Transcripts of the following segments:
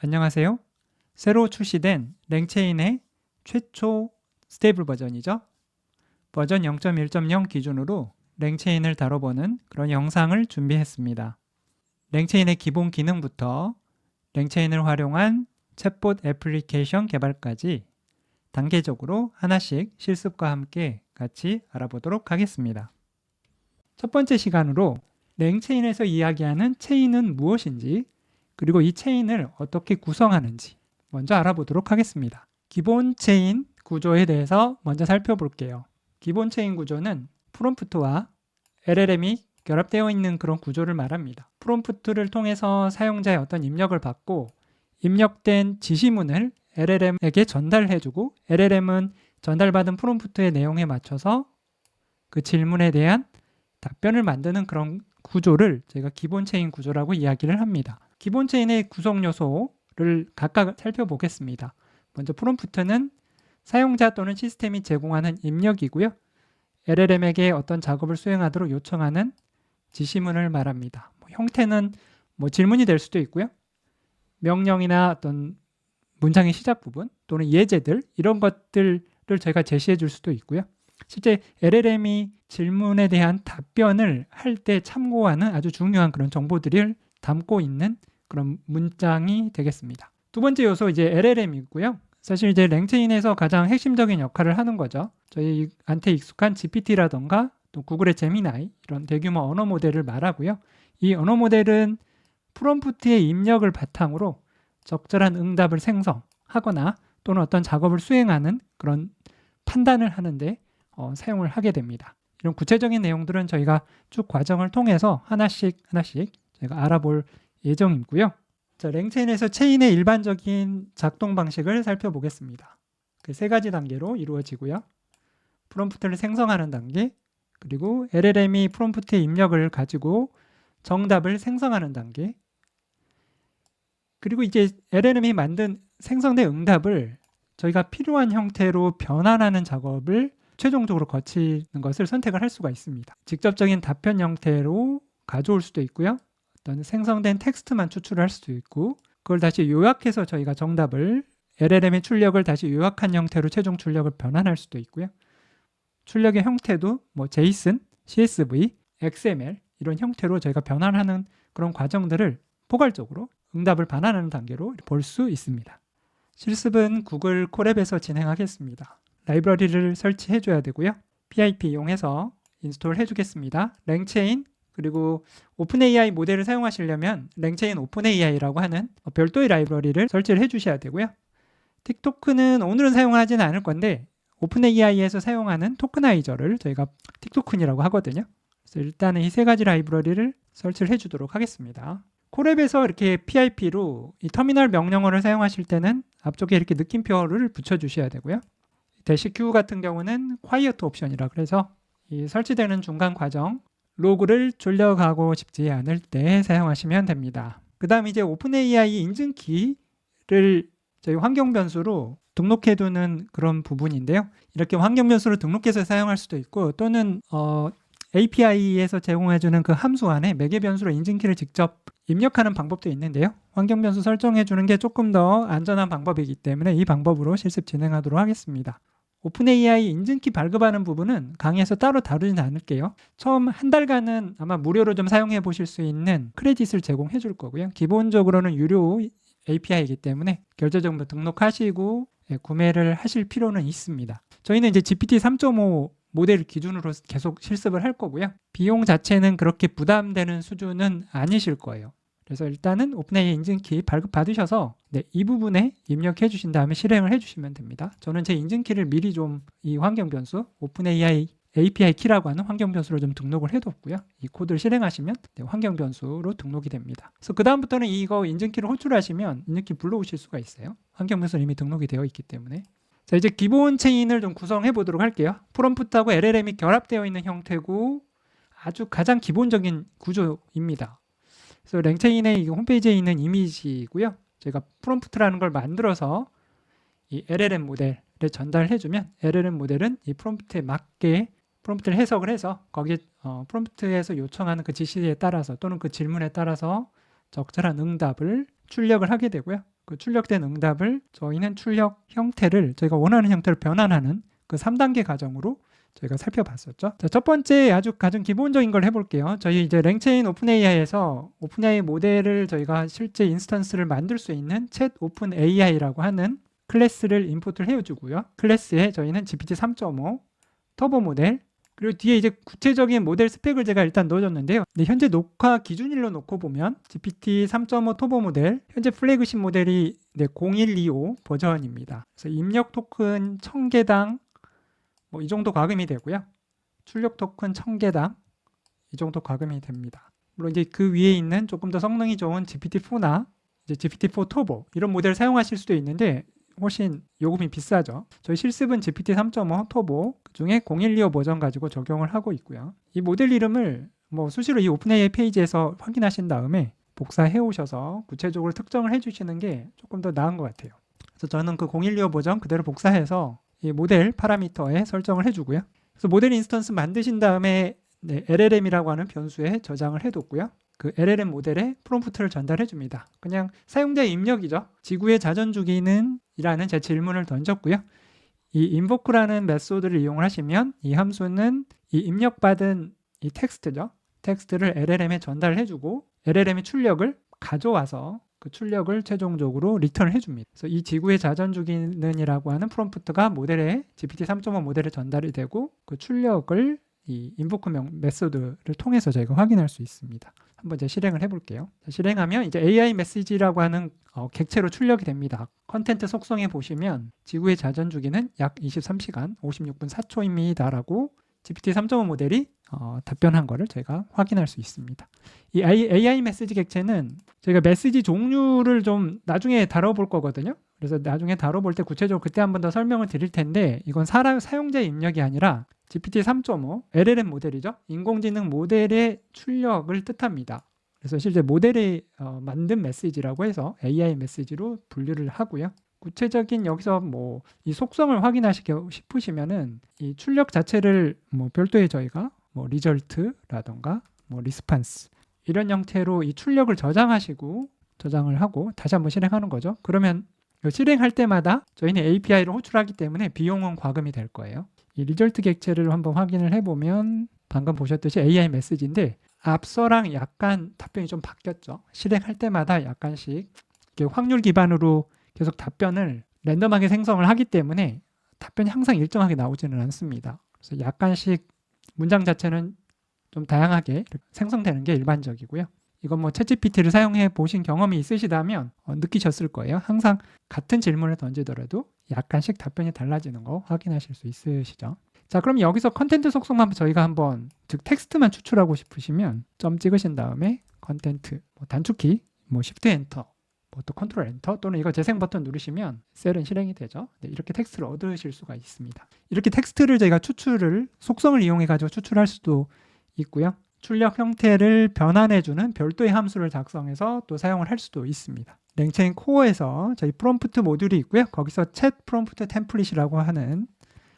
안녕하세요. 새로 출시된 랭체인의 최초 스테이블 버전이죠. 버전 0.1.0 기준으로 랭체인을 다뤄보는 그런 영상을 준비했습니다. 랭체인의 기본 기능부터 랭체인을 활용한 챗봇 애플리케이션 개발까지 단계적으로 하나씩 실습과 함께 같이 알아보도록 하겠습니다. 첫 번째 시간으로 랭체인에서 이야기하는 체인은 무엇인지, 그리고 이 체인을 어떻게 구성하는지 먼저 알아보도록 하겠습니다. 기본 체인 구조에 대해서 먼저 살펴볼게요. 기본 체인 구조는 프롬프트와 LLM이 결합되어 있는 그런 구조를 말합니다. 프롬프트를 통해서 사용자의 어떤 입력을 받고 입력된 지시문을 LLM에게 전달해주고 LLM은 전달받은 프롬프트의 내용에 맞춰서 그 질문에 대한 답변을 만드는 그런 구조를 제가 기본 체인 구조라고 이야기를 합니다. 기본 체인의 구성 요소를 각각 살펴보겠습니다. 먼저 프롬프트는 사용자 또는 시스템이 제공하는 입력이고요. LLM에게 어떤 작업을 수행하도록 요청하는 지시문을 말합니다. 형태는 질문이 될 수도 있고요. 명령이나 어떤 문장의 시작 부분 또는 예제들 이런 것들을 저희가 제시해 줄 수도 있고요. 실제 LLM이 질문에 대한 답변을 할 때 참고하는 아주 중요한 그런 정보들을 담고 있는 그런 문장이 되겠습니다. 두 번째 요소 이제 LLM이고요. 사실 이제 랭체인에서 가장 핵심적인 역할을 하는 거죠. 저희한테 익숙한 GPT라던가 또 구글의 제미나이 이런 대규모 언어 모델을 말하고요. 이 언어 모델은 프롬프트의 입력을 바탕으로 적절한 응답을 생성하거나 또는 어떤 작업을 수행하는 그런 판단을 하는데 사용을 하게 됩니다. 이런 구체적인 내용들은 저희가 쭉 과정을 통해서 하나씩 저희가 알아볼 예정이고요. 자, 랭체인에서 체인의 일반적인 작동 방식을 살펴보겠습니다. 그 세 가지 단계로 이루어지고요. 프롬프트를 생성하는 단계, 그리고 LLM이 프롬프트의 입력을 가지고 정답을 생성하는 단계, 그리고 이제 LLM이 만든 생성된 응답을 저희가 필요한 형태로 변환하는 작업을 최종적으로 거치는 것을 선택을 할 수가 있습니다. 직접적인 답변 형태로 가져올 수도 있고요. 어떤 생성된 텍스트만 추출할 수도 있고, 그걸 다시 요약해서 저희가 정답을 LLM의 출력을 다시 요약한 형태로 최종 출력을 변환할 수도 있고요. 출력의 형태도 JSON, CSV, XML 이런 형태로 저희가 변환하는 그런 과정들을 포괄적으로 응답을 반환하는 단계로 볼 수 있습니다. 실습은 구글 콜앱에서 진행하겠습니다. 라이브러리를 설치해 줘야 되고요. PIP 이용해서 인스톨 해주겠습니다. 랭체인 그리고 오픈AI 모델을 사용하시려면 랭체인 오픈AI라고 하는 별도의 라이브러리를 설치를 해주셔야 되고요. 틱토큰은 오늘은 사용하지는 않을 건데 오픈AI에서 사용하는 토크나이저를 저희가 틱토큰이라고 하거든요. 그래서 일단은 이 세 가지 라이브러리를 설치를 해주도록 하겠습니다. 콜앱에서 이렇게 PIP로 이 터미널 명령어를 사용하실 때는 앞쪽에 이렇게 느낌표를 붙여주셔야 되고요. 대시Q 같은 경우는 quiet 옵션이라 그래서 이 설치되는 중간 과정 로그를 졸려가고 싶지 않을 때 사용하시면 됩니다. 그 다음 이제 오픈AI 인증키를 저희 환경 변수로 등록해두는 그런 부분인데요. 이렇게 환경 변수로 등록해서 사용할 수도 있고 또는 API에서 제공해주는 그 함수 안에 매개 변수로 인증키를 직접 입력하는 방법도 있는데요. 환경 변수 설정해주는 게 조금 더 안전한 방법이기 때문에 이 방법으로 실습 진행하도록 하겠습니다. 오픈AI 인증키 발급하는 부분은 강의에서 따로 다루지는 않을게요. 처음 한 달간은 아마 무료로 좀 사용해 보실 수 있는 크레딧을 제공해 줄 거고요. 기본적으로는 유료 API이기 때문에 결제정보 등록하시고 구매를 하실 필요는 있습니다. 저희는 이제 GPT 3.5 모델 기준으로 계속 실습을 할 거고요. 비용 자체는 그렇게 부담되는 수준은 아니실 거예요. 그래서 일단은 오픈AI 인증키 발급받으셔서 이 부분에 입력해 주신 다음에 실행을 해 주시면 됩니다. 저는 제 인증키를 미리 좀 이 환경 변수 오픈AI API 키라고 하는 환경 변수로 좀 등록을 해뒀고요. 이 코드를 실행하시면 환경 변수로 등록이 됩니다. 그래서 그 다음부터는 이거 인증키를 호출하시면 인증키 불러오실 수가 있어요. 환경 변수는 이미 등록이 되어 있기 때문에. 자, 이제 기본 체인을 좀 구성해 보도록 할게요. 프롬프트하고 LLM이 결합되어 있는 형태고 아주 가장 기본적인 구조입니다. 그래서 랭체인의 홈페이지에 있는 이미지이고요. 제가 프롬프트라는 걸 만들어서 이 LLM 모델에 전달해주면 LLM 모델은 이 프롬프트에 맞게 프롬프트를 해석을 해서 거기에 프롬프트에서 요청하는 그 지시에 따라서 또는 그 질문에 따라서 적절한 응답을 출력을 하게 되고요. 그 출력된 응답을 저희는 출력 형태를 저희가 원하는 형태로 변환하는 그 3단계 과정으로 저희가 살펴봤었죠. 자, 첫 번째 아주 가장 기본적인 걸 해볼게요. 저희 이제 랭체인 오픈AI에서 오픈AI 모델을 저희가 실제 인스턴스를 만들 수 있는 챗 오픈AI라고 하는 클래스를 인풋을 해주고요. 클래스에 저희는 GPT 3.5 터보 모델, 그리고 뒤에 이제 구체적인 모델 스펙을 제가 일단 넣어줬는데요. 근데 현재 녹화 기준일로 놓고 보면 GPT 3.5 터보 모델, 현재 플래그십 모델이 0125 버전입니다. 그래서 입력 토큰 1000개당 뭐 이 정도 과금이 되고요. 출력 토큰 1000개당 이 정도 과금이 됩니다. 물론 이제 그 위에 있는 조금 더 성능이 좋은 GPT-4나 이제 GPT-4 터보 이런 모델을 사용하실 수도 있는데 훨씬 요금이 비싸죠. 저희 실습은 GPT 3.5 터보 그중에 0125 버전 가지고 적용을 하고 있고요. 이 모델 이름을 뭐 수시로 이 오픈AI 페이지에서 확인하신 다음에 복사해 오셔서 구체적으로 특정을 해주시는 게 조금 더 나은 것 같아요. 그래서 저는 그 0125 버전 그대로 복사해서 이 모델 파라미터에 설정을 해주고요. 그래서 모델 인스턴스 만드신 다음에 LLM이라고 하는 변수에 저장을 해뒀고요. 그 LLM 모델에 프롬프트를 전달해 줍니다. 그냥 사용자 입력이죠. 지구의 자전주기는 이라는 제 질문을 던졌고요. 이 invoke라는 메소드를 이용을 하시면 이 함수는 이 입력받은 이 텍스트죠. 텍스트를 LLM에 전달해 주고 LLM의 출력을 가져와서 그 출력을 최종적으로 리턴을 해줍니다. 그래서 이 지구의 자전주기는이라고 하는 프롬프트가 모델에 GPT 3.5 모델에 전달이 되고 그 출력을 이 invoke 메소드를 통해서 저희가 확인할 수 있습니다. 한번 이제 실행을 해볼게요. 실행하면 이제 AI 메시지라고 하는 객체로 출력이 됩니다. 컨텐트 속성에 보시면 지구의 자전주기는 약 23시간 56분 4초입니다 라고 GPT 3.5 모델이 답변한 거를 저희가 확인할 수 있습니다. 이 AI 메시지 객체는 저희가 메시지 종류를 좀 나중에 다뤄볼 거거든요. 그래서 나중에 다뤄볼 때 구체적으로 그때 한 번 더 설명을 드릴 텐데 이건 사용자의 입력이 아니라 GPT 3.5 LLM 모델이죠. 인공지능 모델의 출력을 뜻합니다. 그래서 실제 모델이 만든 메시지라고 해서 AI 메시지로 분류를 하고요. 구체적인 여기서 뭐 이 속성을 확인하시고 싶으시면은 이 출력 자체를 뭐 별도의 저희가 뭐 리절트라던가 뭐 리스판스 이런 형태로 이 출력을 저장을 하고 다시 한번 실행하는 거죠. 그러면 실행할 때마다 저희는 API를 호출하기 때문에 비용은 과금이 될 거예요. 이 리절트 객체를 한번 확인을 해보면 방금 보셨듯이 AI 메시지인데 앞서랑 약간 답변이 좀 바뀌었죠. 실행할 때마다 약간씩 확률 기반으로 계속 답변을 랜덤하게 생성을 하기 때문에 답변이 항상 일정하게 나오지는 않습니다. 그래서 약간씩 문장 자체는 좀 다양하게 생성되는 게 일반적이고요. 이건 뭐 챗GPT를 사용해 보신 경험이 있으시다면 느끼셨을 거예요. 항상 같은 질문을 던지더라도 약간씩 답변이 달라지는 거 확인하실 수 있으시죠. 자, 그럼 여기서 컨텐트 속성만 저희가 한번 즉 텍스트만 추출하고 싶으시면 점 찍으신 다음에 컨텐트 뭐 단축키 뭐 Shift 엔터 뭐 또 컨트롤 엔터 또는 이거 재생 버튼 누르시면 셀은 실행이 되죠. 네, 이렇게 텍스트를 얻으실 수가 있습니다. 이렇게 텍스트를 저희가 속성을 이용해 가지고 추출할 수도 있고요. 출력 형태를 변환해주는 별도의 함수를 작성해서 또 사용을 할 수도 있습니다. 랭체인 코어에서 저희 프롬프트 모듈이 있고요. 거기서 챗 프롬프트 템플릿이라고 하는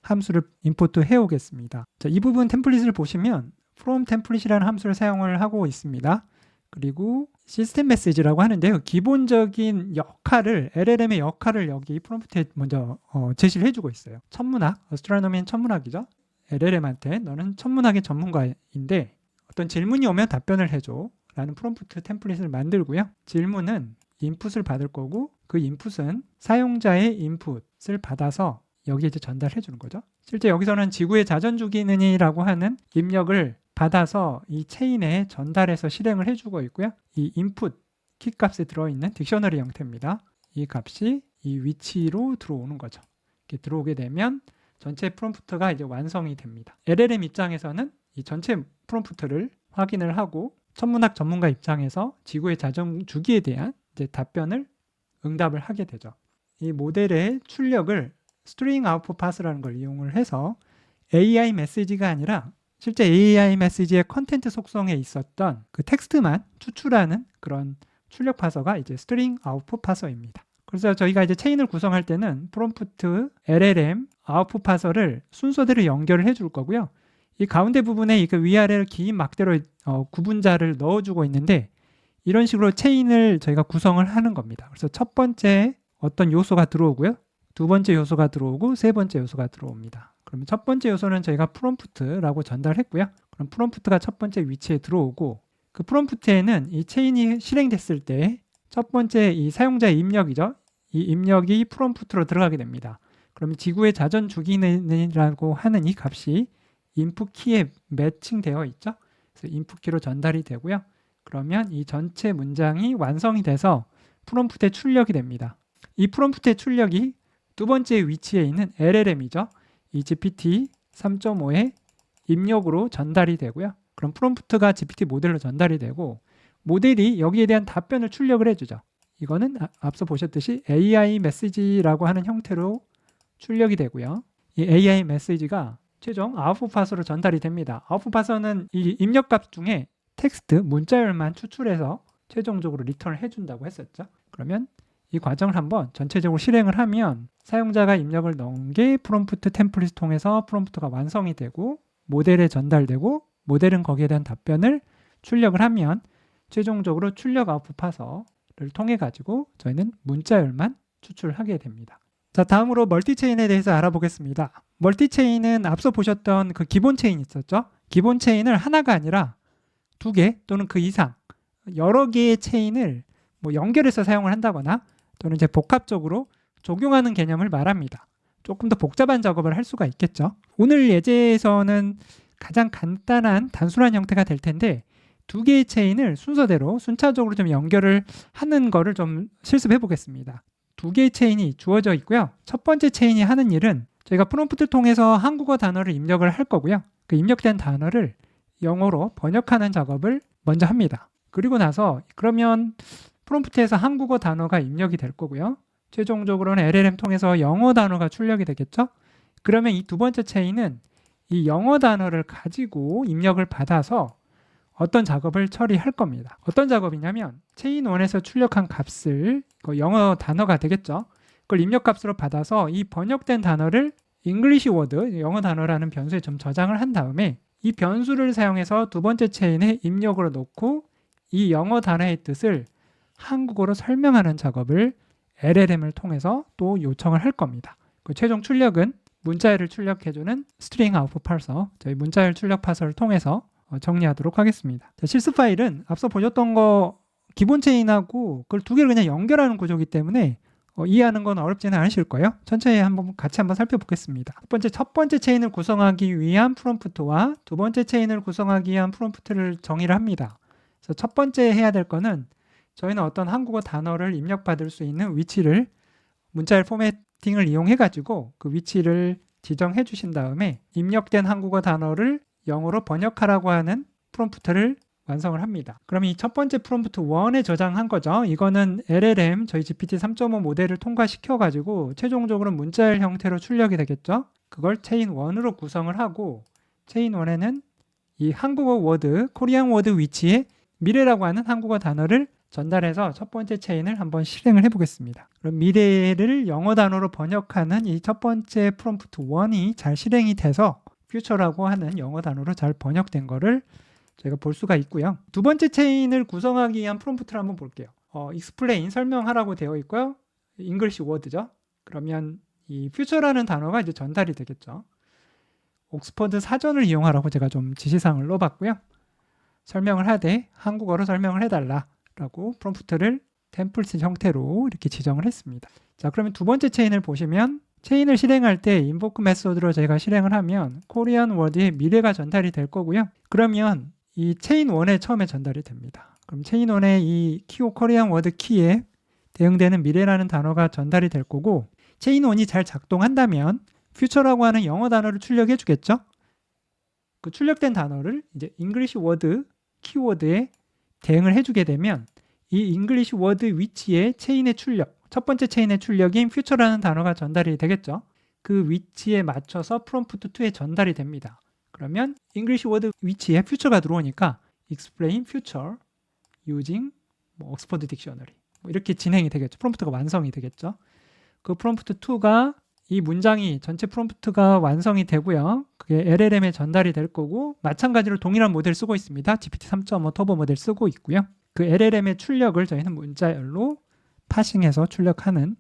함수를 임포트 해오겠습니다. 자, 이 부분 템플릿을 보시면 from 템플릿이라는 함수를 사용을 하고 있습니다. 그리고 시스템 메시지라고 하는데요. 기본적인 역할을 LLM의 역할을 여기 프롬프트에 먼저 제시를 해주고 있어요. 천문학, 어스트로노미는 천문학이죠. LLM한테 너는 천문학의 전문가인데 어떤 질문이 오면 답변을 해줘 라는 프롬프트 템플릿을 만들고요. 질문은 인풋을 받을 거고 그 인풋은 사용자의 인풋을 받아서 여기에 이제 전달해 주는 거죠. 실제 여기서는 지구의 자전주기는이라고 하는 입력을 받아서 이 체인에 전달해서 실행을 해주고 있고요. 이 인풋 키값에 들어있는 딕셔너리 형태입니다. 이 값이 이 위치로 들어오는 거죠. 이렇게 들어오게 되면 전체 프롬프트가 이제 완성이 됩니다. LLM 입장에서는 이 전체 프롬프트를 확인을 하고 천문학 전문가 입장에서 지구의 자전주기에 대한 이제 답변을 응답을 하게 되죠. 이 모델의 출력을 스트링 아웃풋 파스라는 걸 이용을 해서 AI 메시지가 아니라 실제 AI 메시지의 컨텐트 속성에 있었던 그 텍스트만 추출하는 그런 출력 파서가 이제 스트링 아웃풋 파서입니다. 그래서 저희가 이제 체인을 구성할 때는 프롬프트, LLM, 아웃풋 파서를 순서대로 연결을 해줄 거고요. 이 가운데 부분에 그 위아래를 긴 막대로 구분자를 넣어주고 있는데 이런 식으로 체인을 저희가 구성을 하는 겁니다. 그래서 첫 번째 어떤 요소가 들어오고요. 두 번째 요소가 들어오고 세 번째 요소가 들어옵니다. 그러면 첫 번째 요소는 저희가 프롬프트라고 전달했고요. 그럼 프롬프트가 첫 번째 위치에 들어오고 그 프롬프트에는 이 체인이 실행됐을 때 첫 번째 이 사용자의 입력이죠. 이 입력이 프롬프트로 들어가게 됩니다. 그러면 지구의 자전 주기라고 하는 이 값이 인풋 키에 매칭되어 있죠. 그래서 인풋 키로 전달이 되고요. 그러면 이 전체 문장이 완성이 돼서 프롬프트에 출력이 됩니다. 이 프롬프트의 출력이 두 번째 위치에 있는 LLM이죠. 이 GPT 3.5의 입력으로 전달이 되고요. 그럼 프롬프트가 GPT 모델로 전달이 되고 모델이 여기에 대한 답변을 출력을 해주죠. 이거는 앞서 보셨듯이 AI 메시지라고 하는 형태로 출력이 되고요. 이 AI 메시지가 최종 아웃풋 파서로 전달이 됩니다. 아웃풋 파서는 이 입력값 중에 텍스트, 문자열만 추출해서 최종적으로 리턴을 해준다고 했었죠. 그러면 이 과정을 한번 전체적으로 실행을 하면 사용자가 입력을 넣은 게 프롬프트 템플릿을 통해서 프롬프트가 완성이 되고 모델에 전달되고 모델은 거기에 대한 답변을 출력을 하면 최종적으로 출력 아웃풋 파서를 통해 가지고 저희는 문자열만 추출하게 됩니다. 자, 다음으로 멀티체인에 대해서 알아보겠습니다. 멀티체인은 앞서 보셨던 그 기본 체인 있었죠? 기본 체인을 하나가 아니라 두 개 또는 그 이상 여러 개의 체인을 뭐 연결해서 사용을 한다거나 또는 이제 복합적으로 적용하는 개념을 말합니다. 조금 더 복잡한 작업을 할 수가 있겠죠. 오늘 예제에서는 가장 간단한 단순한 형태가 될 텐데 두 개의 체인을 순서대로 순차적으로 좀 연결을 하는 거를 좀 실습해 보겠습니다. 두 개의 체인이 주어져 있고요. 첫 번째 체인이 하는 일은 저희가 프롬프트를 통해서 한국어 단어를 입력을 할 거고요. 그 입력된 단어를 영어로 번역하는 작업을 먼저 합니다. 그리고 나서 그러면 프롬프트에서 한국어 단어가 입력이 될 거고요. 최종적으로는 LLM 통해서 영어 단어가 출력이 되겠죠. 그러면 이 두 번째 체인은 이 영어 단어를 가지고 입력을 받아서 어떤 작업을 처리할 겁니다. 어떤 작업이냐면 체인 1에서 출력한 값을 영어 단어가 되겠죠. 그걸 입력값으로 받아서 이 번역된 단어를 English word, 영어 단어라는 변수에 좀 저장을 한 다음에 이 변수를 사용해서 두 번째 체인에 입력으로 넣고 이 영어 단어의 뜻을 한국어로 설명하는 작업을 LLM을 통해서 또 요청을 할 겁니다. 그 최종 출력은 문자열을 출력해주는 스트링 아웃풋 파서, 저희 문자열 출력 파서를 통해서 정리하도록 하겠습니다. 자, 실습 파일은 앞서 보셨던 거 기본 체인하고 그걸 두 개를 그냥 연결하는 구조이기 때문에 이해하는 건 어렵지는 않으실 거예요. 천천히 같이 한번 살펴보겠습니다. 첫 번째 체인을 구성하기 위한 프롬프트와 두 번째 체인을 구성하기 위한 프롬프트를 정의를 합니다. 그래서 첫 번째 해야 될 거는 저희는 어떤 한국어 단어를 입력받을 수 있는 위치를 문자열 포매팅을 이용해 가지고 그 위치를 지정해 주신 다음에 입력된 한국어 단어를 영어로 번역하라고 하는 프롬프트를 완성을 합니다. 그러면 이 첫 번째 프롬프트 1에 저장한 거죠. 이거는 LLM, 저희 GPT 3.5 모델을 통과시켜 가지고 최종적으로 문자열 형태로 출력이 되겠죠. 그걸 체인 1으로 구성을 하고 체인 1에는 이 한국어 워드, 코리안 워드 위치에 미래라고 하는 한국어 단어를 전달해서 첫 번째 체인을 한번 실행을 해보겠습니다. 그럼 미래를 영어 단어로 번역하는 이 첫 번째 프롬프트 1이 잘 실행이 돼서 future라고 하는 영어 단어로 잘 번역된 거를 저희가 볼 수가 있고요. 두 번째 체인을 구성하기 위한 프롬프트를 한번 볼게요. explain, 설명하라고 되어 있고요. English word죠. 그러면 이 future라는 단어가 이제 전달이 되겠죠. 옥스퍼드 사전을 이용하라고 제가 좀 지시사항을 넣어봤고요. 설명을 하되 한국어로 설명을 해달라 라고 프롬프트를 템플릿 형태로 이렇게 지정을 했습니다. 자, 그러면 두 번째 체인을 보시면 체인을 실행할 때 invoke 메소드로 저희가 실행을 하면 코리안 워드의 미래가 전달이 될 거고요. 그러면 이 체인 1에 처음에 전달이 됩니다. 그럼 체인 1의 이 키오 코리안 워드 키에 대응되는 미래라는 단어가 전달이 될 거고 체인 1이 잘 작동한다면 future라고 하는 영어 단어를 출력해 주겠죠. 그 출력된 단어를 이제 English word 키워드에 대응을 해주게 되면 이 English word 위치에 체인의 출력, 첫 번째 체인의 출력인 future라는 단어가 전달이 되겠죠. 그 위치에 맞춰서 프롬프트 2에 전달이 됩니다. 그러면 English word 위치에 future가 들어오니까 explain future using 옥스퍼드 딕셔너리 이렇게 진행이 되겠죠. 프롬프트가 완성이 되겠죠. 그 프롬프트 2가 이 문장이 전체 프롬프트가 완성이 되고요. 그게 LLM에 전달이 될 거고 마찬가지로 동일한 모델 쓰고 있습니다. GPT 3.5 터보 모델 쓰고 있고요. 그 LLM의 출력을 저희는 문자열로 파싱해서 출력하는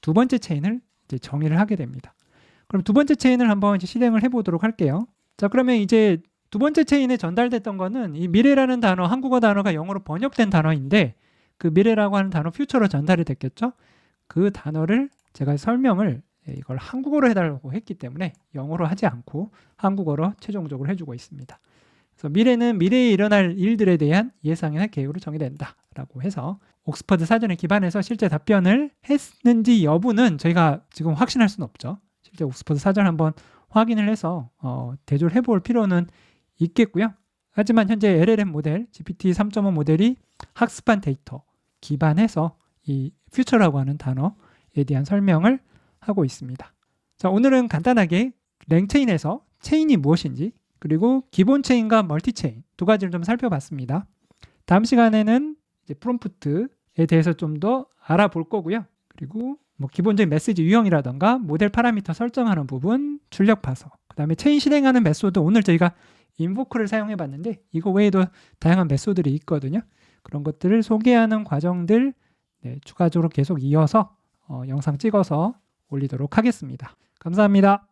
두 번째 체인을 이제 정의를 하게 됩니다. 그럼 두 번째 체인을 한번 이제 실행을 해보도록 할게요. 자, 그러면 이제 두 번째 체인에 전달됐던 거는 이 미래라는 단어, 한국어 단어가 영어로 번역된 단어인데 그 미래라고 하는 단어 퓨처로 전달이 됐겠죠. 그 단어를 제가 설명을 이걸 한국어로 해달라고 했기 때문에 영어로 하지 않고 한국어로 최종적으로 해주고 있습니다. 그래서 미래는 미래에 일어날 일들에 대한 예상이나 계획으로 정의된다 라고 해서 옥스퍼드 사전에 기반해서 실제 답변을 했는지 여부는 저희가 지금 확신할 수는 없죠. 실제 옥스퍼드 사전 한번 확인을 해서 대조를 해볼 필요는 있겠고요. 하지만 현재 LLM 모델, GPT 3.5 모델이 학습한 데이터 기반해서 이 퓨처라고 하는 단어에 대한 설명을 하고 있습니다. 자, 오늘은 간단하게 랭체인에서 체인이 무엇인지 그리고 기본 체인과 멀티 체인 두 가지를 좀 살펴봤습니다. 다음 시간에는 이제 프롬프트에 대해서 좀 더 알아볼 거고요. 그리고 뭐 기본적인 메시지 유형이라던가 모델 파라미터 설정하는 부분, 출력 파서, 그 다음에 체인 실행하는 메소드 오늘 저희가 인보크를 사용해 봤는데 이거 외에도 다양한 메소드들이 있거든요. 그런 것들을 소개하는 과정들 추가적으로 계속 이어서 영상 찍어서 올리도록 하겠습니다. 감사합니다.